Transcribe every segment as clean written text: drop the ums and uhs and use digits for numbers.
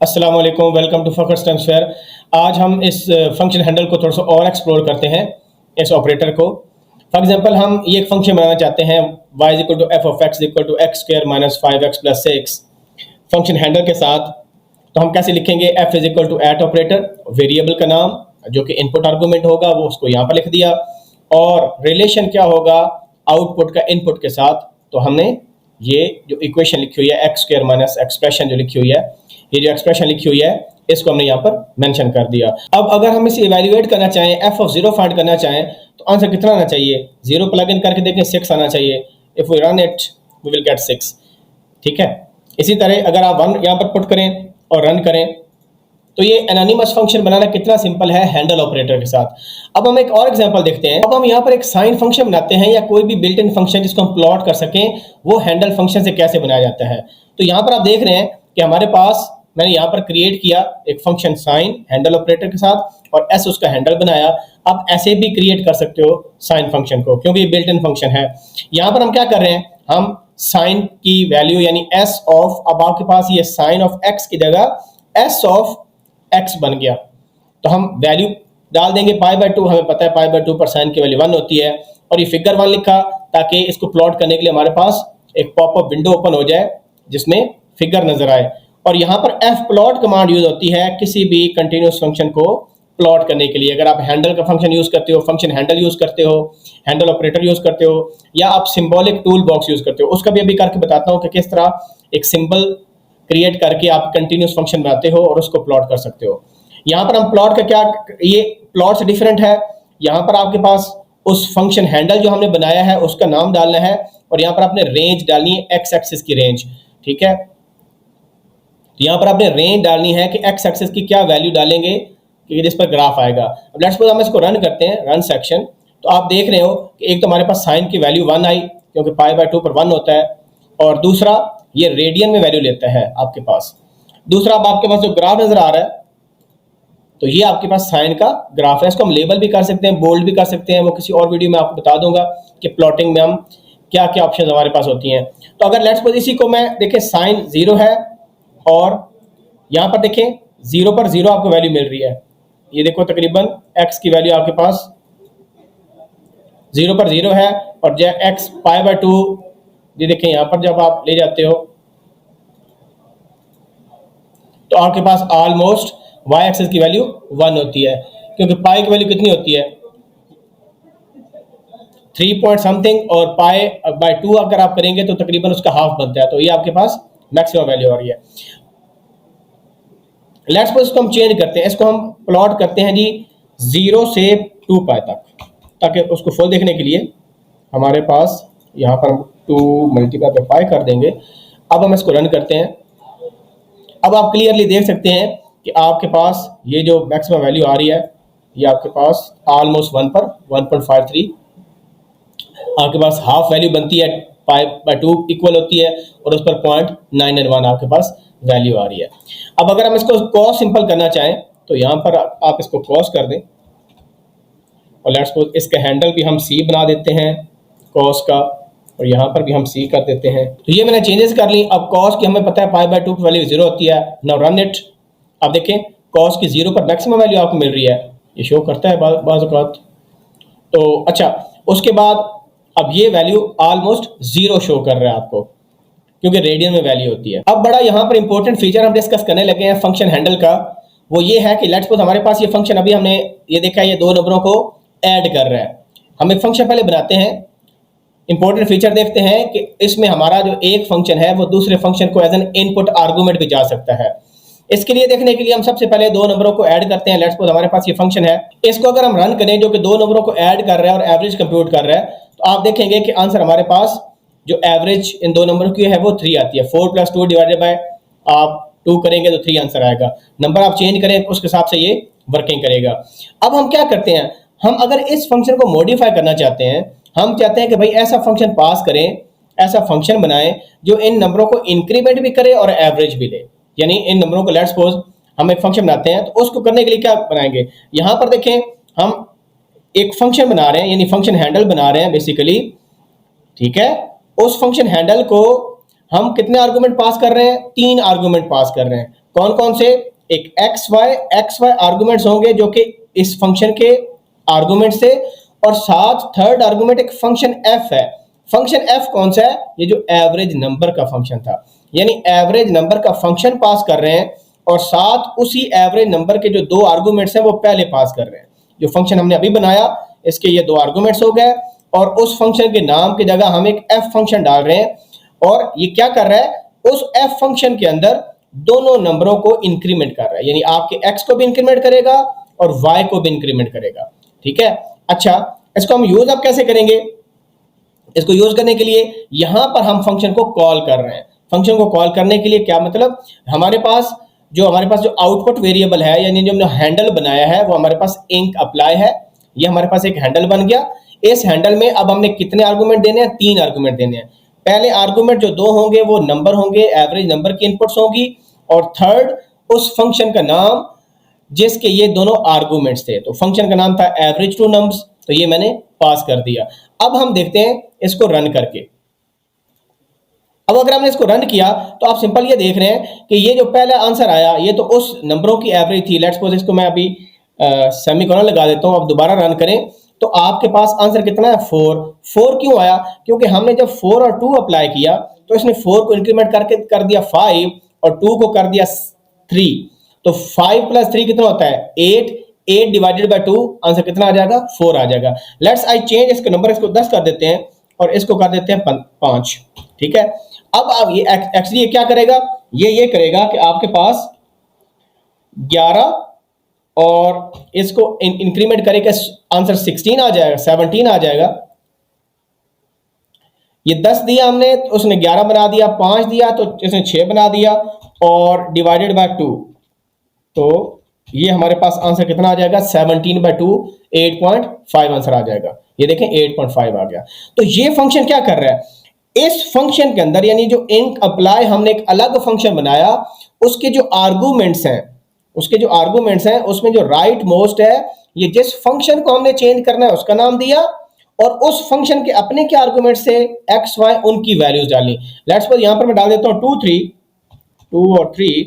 अस्सलाम वालेकुम, welcome to फ़खर्स transfer. आज हम इस फंक्शन हैंडल को थोड़ा सा और एक्सप्लोर करते हैं, इस ऑपरेटर को। फॉर एग्जांपल हम ये एक फंक्शन बनाना चाहते हैं y equal to F of X equal to X square minus 5x plus 6 function handle के साथ। तो हम कैसे लिखेंगे? F is equal to at operator, variable का नाम जो कि इनपुट आर्गूमेंट होगा वो उसको यहाँ पर लिख दिया, और रिलेशन क्या होगा आउटपुट का इनपुट के साथ। तो हमने ये जो इक्वेशन लिखी हुई है एक्स स्क्वायर माइनस एक्सप्रेशन जो लिखी हुई है, ये जो एक्सप्रेशन लिखी हुई है इसको हमने यहाँ पर मेंशन कर दिया। अब अगर हम इसे इवैल्यूएट करना चाहें, एफ ऑफ जीरो फाइंड करना चाहें, तो आंसर कितना आना चाहिए? जीरो प्लग इन करके देखें 6 आना चाहिए। If we run it we will get 6। ठीक है। इसी तरह अगर आप 1 यहाँ पर पुट करें और रन करें तो ये एनोनिमस फंक्शन बनाना कितना सिंपल है हैंडल ऑपरेटर के साथ। अब हम एक और एग्जांपल देखते हैं। अब हम यहाँ पर एक साइन फंक्शन बनाते हैं या कोई भी बिल्ट इन फंक्शन जिसको हम प्लॉट कर सकें, वो हैंडल फंक्शन से कैसे बनाया जाता है। तो यहाँ पर आप देख रहे हैं कि हमारे पास मैंने यहाँ पर क्रिएट किया एक फंक्शन साइन हैंडल ऑपरेटर के साथ और एस उसका हैंडल बनाया। आप ऐसे भी क्रिएट कर सकते हो साइन फंक्शन को, क्योंकि ये बिल्ट इन फंक्शन है। यहाँ पर हम क्या कर रहे हैं, हम साइन की वैल्यू यानी एस ऑफ, अब आपके पास ये साइन ऑफ एक्स की जगह एस ऑफ एक्स बन गया, तो हम वैल्यू डाल देंगे π/2। हमें पता है π/2 पर साइन की वैल्यू 1 होती है, और ये फिगर 1 लिखा ताकि इसको प्लॉट करने के लिए हमारे पास एक पॉपअप विंडो ओपन हो जाए जिसमें फिगर नजर आए। और यहाँ पर एफ प्लॉट कमांड यूज होती है किसी भी कंटिन्यूस फंक्शन को प्लॉट करने के लिए। अगर आप हैंडल का फंक्शन यूज करते हो, फंक्शन हैंडल यूज करते हो, हैंडल ऑपरेटर यूज करते हो, या आप सिंबॉलिक टूल बॉक्स यूज करते हो, उसका भी अभी करके बताता हूँ कि किस तरह एक सिंबल क्रिएट करके आप कंटिन्यूस फंक्शन बनाते हो और उसको प्लॉट कर सकते हो। यहाँ पर हम प्लॉट का क्या, ये प्लॉट से डिफरेंट है। यहाँ पर आपके पास उस फंक्शन हैंडल जो हमने बनाया है उसका नाम डालना है, और यहाँ पर आपने रेंज डालनी है, एक्स एक्सिस की रेंज। ठीक है, तो यहाँ पर आपने रेंज डालनी है कि एक्स एक्सिस की क्या वैल्यू डालेंगे कि जिस पर ग्राफ आएगा। अब लेट्स सपोज हम इसको रन करते हैं, रन सेक्शन। तो आप देख रहे हो कि एक तो हमारे पास साइन की वैल्यू 1 आई क्योंकि π/2 पर 1 होता है, और दूसरा ये रेडियन में वैल्यू लेता है आपके पास। दूसरा अब आपके पास जो ग्राफ नजर आ रहा है, तो ये आपके पास साइन का ग्राफ है। इसको हम लेबल भी कर सकते हैं, बोल्ड भी कर सकते हैं, वो किसी और वीडियो में आपको बता दूंगा कि प्लॉटिंग में हम क्या क्या ऑप्शन हमारे पास होती हैं। तो अगर लेट्स सपोज इसी को मैं देखें, साइन 0 है और यहाँ पर देखें 0 पर 0 आपको वैल्यू मिल रही है। ये देखो तकरीबन x की वैल्यू आपके पास 0 पर 0 है, और जो x π/2, ये देखें यहाँ पर जब आप ले जाते हो तो आपके पास ऑलमोस्ट y एक्सिस की वैल्यू 1 होती है, क्योंकि पाई की वैल्यू कितनी होती है 3 पॉइंट समथिंग, और π/2 अगर आप करेंगे तो तकरीबन उसका हाफ बनता है। तो ये आपके पास मैक्सिमम वैल्यू आ रही है। लेट्स सपोज इसको हम चेंज करते हैं, इसको हम प्लॉट करते हैं जी 0 से 2π तक, ताकि उसको फुल देखने के लिए हमारे पास यहाँ पर 2 मल्टीप्लाई बाय पाई कर देंगे। अब हम इसको रन करते हैं। अब आप क्लियरली देख सकते हैं कि आपके पास ये जो मैक्सिमम वैल्यू आ रही है, ये आपके पास ऑलमोस्ट 1 पर 1.53 आपके पास हाफ वैल्यू बनती है, π/2 इक्वल होती है, और उस पर 0.991 आपके पास वैल्यू आ रही है। अब अगर हम इसको कॉस सिंपल करना चाहें तो यहाँ पर आप इसको कॉस कर दें, और लेट्स सपोज इसका हैंडल भी हम सी बना देते हैं कॉस का, और यहाँ पर भी हम सी कर देते हैं। तो ये मैंने चेंजेस कर ली। अब कॉस की हमें पता है π/2 की वैल्यू 0 होती है। Now run it. अब देखें कॉस की 0 पर मैक्सिमम वैल्यू आपको मिल रही है, ये शो करता है बाज़ औक़ात। तो अच्छा, उसके बाद अब ये वैल्यू ऑलमोस्ट 0 शो कर रहा है आपको, क्योंकि रेडियन में वैल्यू होती है। अब बड़ा यहाँ पर इंपॉर्टेंट फीचर हम डिस्कस करने लगे हैं फंक्शन हैंडल का, वो ये है कि लेट्स सपोज हमारे पास ये फंक्शन, अभी हमने ये देखा है ये 2 नंबरों को ऐड कर रहा है। हम एक फंक्शन पहले बनाते हैं, इंपॉर्टेंट फीचर देखते हैं कि इसमें हमारा जो एक फंक्शन है वो दूसरे फंक्शन को एज एन इनपुट आर्गूमेंट भी जा सकता है। इसके लिए देखने के लिए हम सबसे पहले 2 नंबरों को ऐड करते हैं। लेट्स सपोज हमारे पास ये फंक्शन है, इसको अगर हम रन करें जो कि 2 नंबरों को ऐड कर रहा है और एवरेज कंप्यूट कर रहा है, तो आप देखेंगे कि आंसर हमारे पास जो एवरेज इन 2 नंबर की है वो 3 आती है। 4 + 2 डिवाइडेड बाय आप 2 करेंगे तो 3 आंसर आएगा। नंबर आप चेंज करें उसके हिसाब से ये वर्किंग करेगा। अब हम क्या करते हैं, हम अगर इस फंक्शन को मॉडिफाई करना चाहते हैं, हम चाहते हैं कि भाई ऐसा फंक्शन पास करें, ऐसा फंक्शन बनाएं जो इन नंबरों को इंक्रीमेंट भी करे और एवरेज भी दे। यानी इन नंबरों को लेट्स सपोज हम एक फंक्शन बनाते हैं, तो उसको करने के लिए क्या बनाएंगे, यहाँ पर देखें हम एक फंक्शन बना रहे हैं, यानी फंक्शन हैंडल बना रहे हैं बेसिकली। ठीक है, उस फंक्शन हैंडल को हम कितने आर्गूमेंट पास कर रहे हैं, 3 आर्गूमेंट पास कर रहे हैं। कौन कौन से? एक एक्स वाई आर्गुमेंट्स होंगे जो कि इस फंक्शन के आर्गुमेंट से, और साथ थर्ड आर्गुमेंट एक फंक्शन एफ है। फंक्शन एफ कौन सा है? ये जो एवरेज नंबर का फंक्शन था, यानी एवरेज नंबर का फंक्शन पास कर रहे हैं और साथ उसी एवरेज नंबर के जो दो आर्गुमेंट्स हैं वो पहले पास कर रहे हैं। जो फंक्शन हमने अभी बनाया इसके ये दो आर्गुमेंट्स हो गए, और उस फंक्शन के नाम की जगह हम एक एफ फंक्शन डाल रहे हैं, और ये क्या कर रहा है? उस एफ फंक्शन के अंदर दोनों नंबरों को इंक्रीमेंट कर रहा है, यानी आपके एक्स को भी इंक्रीमेंट करेगा और वाई को भी इंक्रीमेंट करेगा। ठीक है, अच्छा इसको हम यूज अब कैसे करेंगे? इसको यूज करने के लिए यहां पर हम फंक्शन को कॉल कर रहे हैं। फंक्शन को कॉल करने के लिए क्या मतलब? हमारे पास जो आउटपुट वेरिएबल है, यानी जो हमने हैंडल बनाया है वो हमारे पास इंक अप्लाई है। ये हमारे पास एक हैंडल बन गया। इस हैंडल में अब हमने कितने आर्गुमेंट देने हैं? 3 आर्गुमेंट देने हैं। पहले आर्गुमेंट जो 2 होंगे वो नंबर होंगे, एवरेज नंबर की इनपुट्स होंगी, और थर्ड उस फंक्शन का नाम जिसके ये दोनों आर्गुमेंट्स थे। तो फंक्शन का नाम था एवरेज टू नंबर्स, तो ये मैंने पास कर दिया। अब हम देखते हैं इसको रन करके। अब अगर हमने इसको रन किया तो आप सिंपल ये देख रहे हैं कि ये जो पहला आंसर आया ये तो उस नंबरों की एवरेज थी। लेट्स सपोज इसको मैं अभी सेमीकोलन लगा देता हूं। अब दोबारा रन करें तो आपके पास आंसर कितना है? 4 क्यों आया? क्योंकि हमने जब 4 और 2 अप्लाई किया तो इसने 4 को इंक्रीमेंट करके कर दिया 5 और 2 को कर दिया 3। तो 5 प्लस 3 कितना होता है? 8 डिवाइडेड बाय 2 आंसर कितना आ जाएगा? 4 आ जाएगा। लेट्स आई चेंज इसके नंबर, इसको 10 कर देते हैं और इसको कर देते हैं 5। ठीक है, अब आप ये एक्चुअली ये क्या करेगा? ये करेगा कि आपके पास 11 और इसको इंक्रीमेंट करेगा, आंसर 16 आ जाएगा, 17 आ जाएगा। ये 10 दिया हमने तो उसने 11 बना दिया, 5 दिया तो इसने 6 बना दिया, और डिवाइडेड बाय 2 तो ये हमारे पास आंसर कितना आ जाएगा? 17/2 8.5 आंसर आ जाएगा। ये देखें 8.5 आ गया। तो ये फंक्शन क्या कर रहा है? इस फंक्शन के अंदर, यानी जो इंक अप्लाई हमने एक अलग फंक्शन बनाया, उसके जो आर्गुमेंट्स हैं उसमें जो राइट मोस्ट है, ये जिस फंक्शन को हमने चेंज करना है उसका नाम दिया, और उस फंक्शन के अपने के आर्गुमेंट से एक्स वाई उनकी वैल्यूज डाली। लेट्स सपोज यहां पर मैं डाल देता हूं 2 और 3,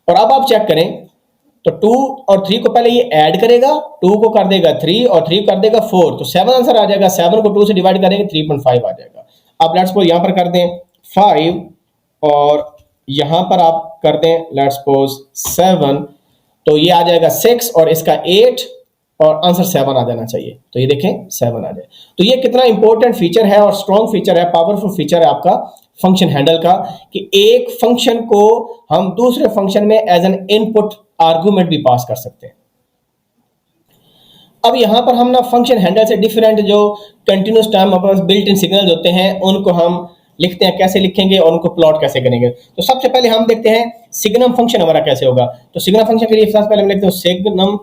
और अब आप चेक करें तो 2 और 3 को पहले ये ऐड करेगा, 2 को कर देगा 3 और 3 कर देगा 4, तो 7 आंसर आ जाएगा। 7 को 2 से डिवाइड करेंगे 3.5 आ जाएगा। आप लेट्स सपोज यहां पर कर दें 5 और यहां पर आप कर दें लेट्स सपोज 7, तो ये आ जाएगा 6 और इसका 8 और आंसर 7 आ जाना चाहिए। तो ये देखें 7 आ जाए। तो ये कितना इंपॉर्टेंट फीचर है और स्ट्रॉन्ग फीचर है, पावरफुल फीचर है आपका फंक्शन हैंडल का, कि एक फंक्शन को हम दूसरे फंक्शन में एज एन इनपुट आर्गुमेंट भी पास कर सकते हैं। अब यहां पर हम ना फंक्शन हैंडल से डिफरेंट जो continuous time built in signals होते हैं उनको हम लिखते हैं, कैसे लिखेंगे और उनको प्लॉट कैसे करेंगे। तो सबसे पहले हम देखते हैं सिग्नम फंक्शन हमारा कैसे होगा। तो सिग्नम फंक्शन के लिए सबसे पहले हम लिखते हैं सिग्नम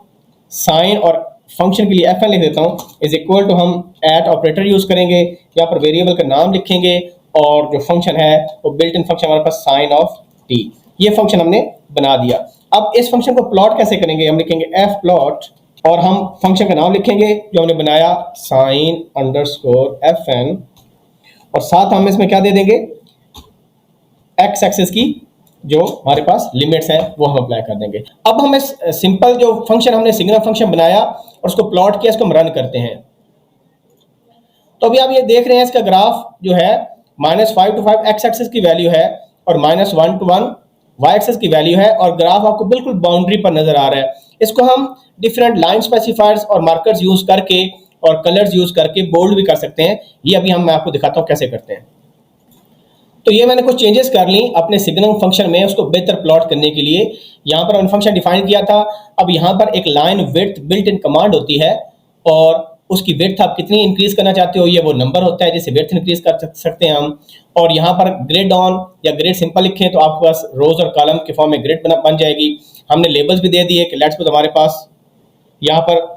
साइन, और फंक्शन के लिए fn लिख देता हूं, इज इक्वल टू हम एट ऑपरेटर यूज करेंगे, यहाँ पर वेरिएबल का नाम लिखेंगे, और जो फंक्शन है वो बिल्ट इन फंक्शन हमारे पास साइन ऑफ t। ये फंक्शन हमने बना दिया। अब इस फंक्शन को प्लॉट कैसे करेंगे? हम लिखेंगे f प्लॉट, और हम फंक्शन का नाम लिखेंगे जो हमने बनाया साइन अंडरस्कोर fn, और साथ हम इसमें क्या दे देंगे? एक्स एक्सिस की जो हमारे पास लिमिट्स है वो हम अप्लाई कर देंगे। अब हम इस सिंपल जो फंक्शन हमने सिग्नल फंक्शन बनाया और उसको प्लॉट किया, इसको हम रन करते हैं। तो अभी आप ये देख रहे हैं इसका ग्राफ जो है -5 to 5 एक्स एक्सिस की वैल्यू है और -1 to 1 वाई एक्सिस की वैल्यू है, और ग्राफ आपको बिल्कुल बाउंड्री पर नजर आ रहा है। इसको हम डिफरेंट लाइन स्पेसिफायर्स और मार्कर्स यूज करके और कलर्स यूज करके बोल्ड भी कर सकते हैं। ये अभी मैं आपको दिखाता हूँ कैसे करते हैं। तो ये मैंने कुछ चेंजेस कर ली अपने सिग्नल फंक्शन में उसको बेहतर प्लॉट करने के लिए। यहाँ पर मैंने फंक्शन डिफाइन किया था। अब यहाँ पर एक line width built in command होती है, और उसकी विड्थ आप कितनी इंक्रीज करना चाहते हो ये वो नंबर होता है जिसे विड्थ इंक्रीज कर सकते हैं हम। और यहाँ पर ग्रिड ऑन या ग्रिड सिंपल लिखें तो आपके पास रोज और कॉलम के फॉर्म में ग्रिड बन जाएगी। हमने लेबल्स भी दे दिए कि लेट्स सपोज हमारे पास यहाँ पर,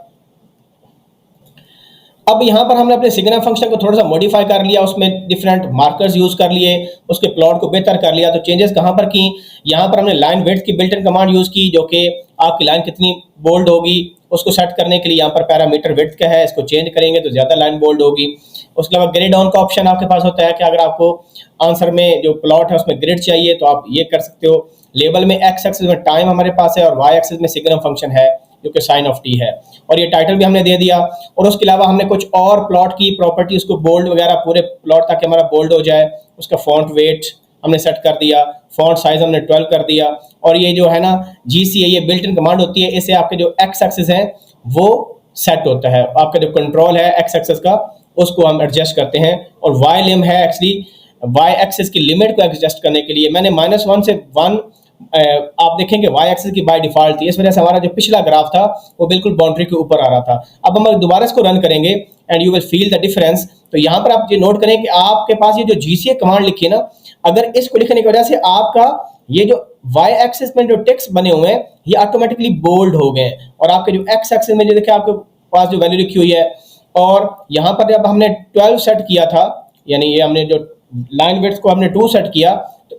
अब यहाँ पर हमने अपने सिग्नल फंक्शन को थोड़ा सा मॉडिफाई कर लिया, उसमें डिफरेंट मार्कर्स यूज कर लिए, उसके प्लॉट को बेहतर कर लिया। तो चेंजेस कहाँ पर की? यहाँ पर हमने लाइन विड्थ की बिल्ट इन कमांड यूज की जो कि आपकी लाइन कितनी बोल्ड होगी उसको सेट करने के लिए यहाँ पर पैरामीटर विड्थ का है, इसको चेंज करेंगे तो ज़्यादा लाइन बोल्ड होगी। उसके अलावा ग्रिड ऑन का ऑप्शन आपके पास होता है कि अगर आपको आंसर में जो प्लॉट है उसमें ग्रिड चाहिए तो आप ये कर सकते हो। लेबल में एक्स एक्सिस में टाइम हमारे पास है और वाई एक्सिस में सिग्नम फंक्शन है जो कि साइन ऑफ टी है, और ये टाइटल भी हमने दे दिया। और उसके अलावा हमने कुछ और प्लॉट की प्रॉपर्टी, उसको बोल्ड वगैरह पूरे प्लॉट ताकि हमारा बोल्ड हो जाए, उसका फॉन्ट वेट हमने सेट कर दिया, फॉन्ट साइज हमने 12 कर दिया। और ये जो है ना GCA, ये बिल्ट इन कमांड होती है, इससे आपके जो एक्स एक्सिस है वो सेट होता है, आपका जो कंट्रोल है एक्स एक्सिस का उसको हम एडजस्ट करते हैं। और वाई लिम है एक्चुअली वाई एक्सिस की लिमिट को एडजस्ट करने के लिए। मैंने -1 से 1 आप देखेंगे वाई एक्सिस की बाय डिफॉल्ट थी, इस वजह से हमारा जो पिछला ग्राफ था वो बिल्कुल बाउंड्री के ऊपर आ रहा था। अब हम दोबारा इसको रन करेंगे and you will feel the difference. तो यहाँ पर आप ये नोट करें कि आपके पास ये जो GCA कमांड लिखी है ना, अगर इसको लिखने की वजह से आपका ये जो वाई एक्सिस में जो टेक्स्ट बने हुए हैं ये ऑटोमेटिकली बोल्ड हो गए, और आपके जो एक्स एक्सिस में जो देखिए आपके पास जो वैल्यू लिखी हुई है, और यहाँ पर जब हमने 12 सेट किया था, यानी ये हमने जो लाइन विड्थ को हमने 2 सेट किया, तो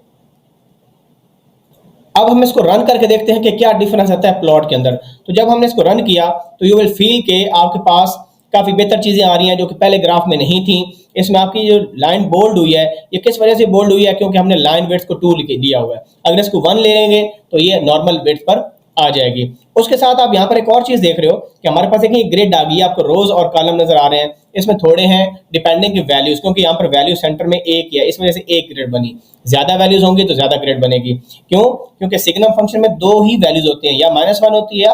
अब हम इसको रन करके देखते हैं कि क्या डिफरेंस आता है प्लॉट के अंदर। तो जब हमने इसको रन किया तो यू विल फील के आपके पास काफ़ी बेहतर चीज़ें आ रही हैं जो कि पहले ग्राफ में नहीं थी। इसमें आपकी जो लाइन बोल्ड हुई है ये किस वजह से बोल्ड हुई है, क्योंकि हमने लाइन विड्थ को 2 लिया हुआ है। अगर इसको 1 ले लेंगे तो ये नॉर्मल विड्थ पर आ जाएगी। उसके साथ आप यहाँ पर एक और चीज़ देख रहे हो कि हमारे पास एक ग्रिड आ गई है, आपको रोज और कॉलम नजर आ रहे हैं, इसमें थोड़े हैं डिपेंडिंग की वैल्यूज, क्योंकि यहाँ पर वैल्यू सेंटर में एक ही है, इस वजह से एक ग्रिड बनी। ज्यादा वैल्यूज होंगी तो ज्यादा ग्रिड बनेगी। क्यों? क्योंकि सिग्नम फंक्शन में 2 ही वैल्यूज होती हैं, या -1 होती है या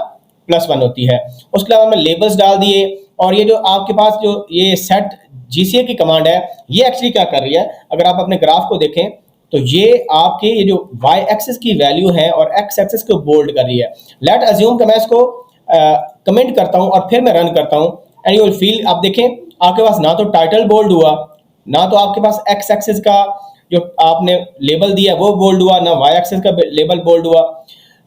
+1 होती है। उसके अलावा हमने लेबल्स डाल दिए, और ये जो आपके पास जो ये सेट GCA की कमांड है ये एक्चुअली क्या कर रही है, अगर आप अपने ग्राफ को देखें तो ये आपके ये जो वाई एक्सिस की वैल्यू है और एक्स एक्सिस को बोल्ड कर रही है। लेट अज्यूम कि मैं इसको कमेंट करता हूं और फिर मैं रन करता हूं एंड यू विल फील, आप देखें आपके पास ना तो टाइटल बोल्ड हुआ, ना तो आपके पास एक्स एक्सिस का जो आपने लेबल दिया वो बोल्ड हुआ, ना वाई एक्सिस का लेबल बोल्ड हुआ,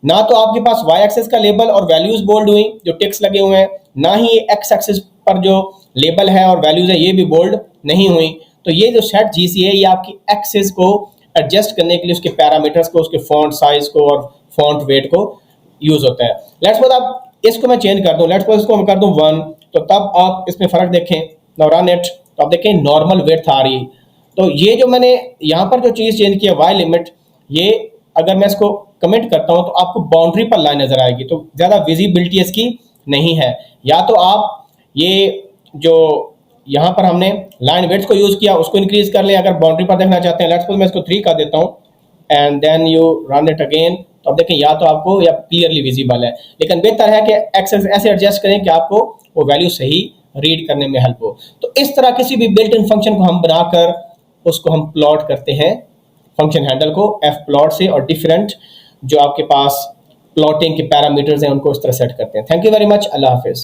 ना तो आपके पास वाई एक्सिस का लेबल और वैल्यूज बोल्ड हुई जो टेक्स्ट लगे हुए हैं, ना ही एक्स एक्सिस पर जो लेबल है और वैल्यूज है ये भी बोल्ड नहीं हुई। तो ये जो सेट GCA है ये आपकी एक्सिस को एडजस्ट करने के लिए उसके पैरामीटर्स को, उसके फॉन्ट साइज को और फॉन्ट वेट को यूज होता है। लेट्स सपोज आप इसको मैं चेंज कर दूं, लेट्स सपोज इसको मैं कर दूं 1, तो तब आप इसमें फर्क देखें। नाउ रन इट, तो आप देखें नॉर्मल विड्थ आ रही। तो ये जो मैंने यहाँ पर जो चीज़ चेंज किया वाई लिमिट, ये अगर मैं इसको कमेंट करता हूँ तो आपको बाउंड्री पर लाइन नजर आएगी, तो ज़्यादा विजिबिलिटी इसकी नहीं है। या तो आप ये जो यहाँ पर हमने लाइन विड्थ को यूज़ किया उसको इंक्रीज कर लें अगर बाउंड्री पर देखना चाहते हैं। लेट्स सपोज मैं इसको 3 कर देता हूँ and then you run it again, तो अब देखें या तो आपको या क्लियरली विजिबल है, लेकिन बेहतर है कि एक्सेस ऐसे एडजस्ट करें कि आपको वो वैल्यू सही रीड करने में हेल्प हो। तो इस तरह किसी भी बिल्ट इन फंक्शन को हम बनाकर उसको हम प्लॉट करते हैं फंक्शन हैंडल को f प्लॉट से, और डिफरेंट जो आपके पास प्लॉटिंग के पैरामीटर्स हैं उनको इस तरह सेट करते हैं। थैंक यू वेरी मच, अल्लाह हाफिज़।